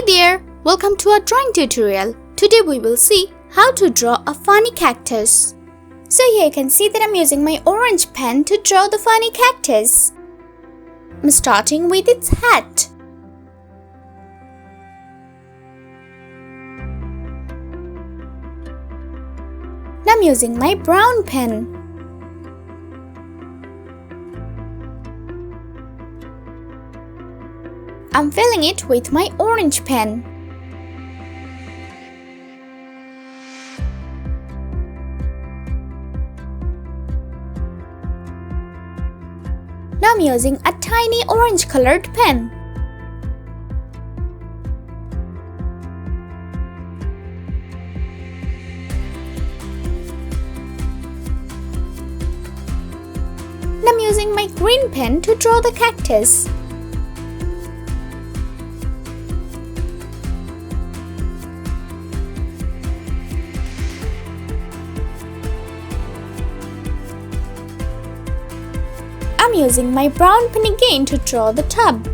there! Welcome to our drawing tutorial. Today we will see how to draw a funny cactus. So here you can see that I'm using my orange pen to draw the funny cactus. I'm starting with its hat. Now I'm using my brown pen. I'm filling it with my orange pen. Now I'm using a tiny orange colored pen. Now I'm using my green pen to draw the cactus. I'm using my brown pen again to draw the tub.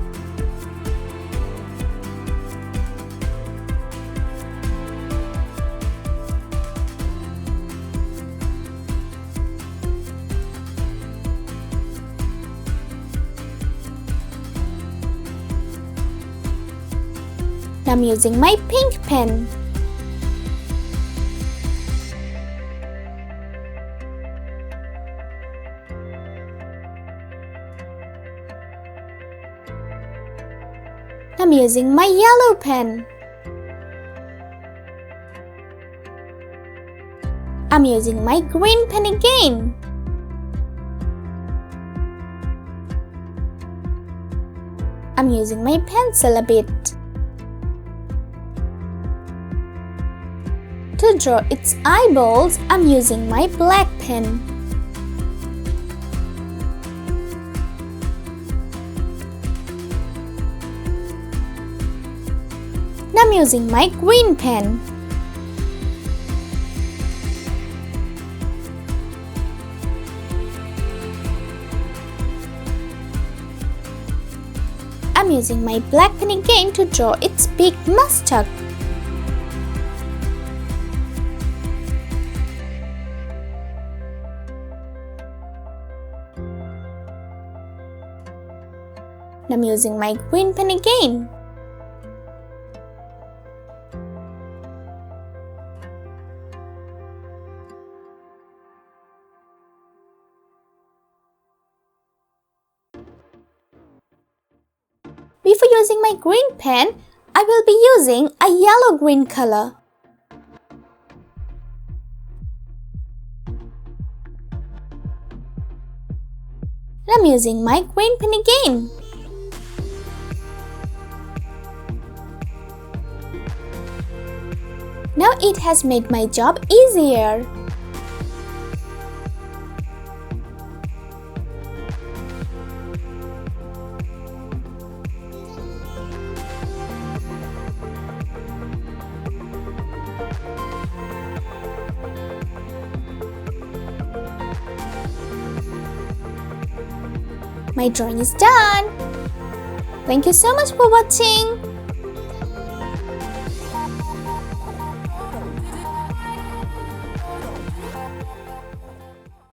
Now I'm using my pink pen. I'm using my yellow pen. I'm using my green pen again. I'm using my pencil a bit. To draw its eyeballs, I'm using my black pen. Now I'm using my green pen. I'm using my black pen again to draw its big mustache. Now I'm using my green pen again. Before using my green pen, I will be using a yellow-green color. I'm using my green pen again. Now it has made my job easier. My drawing is done. Thank you so much for watching.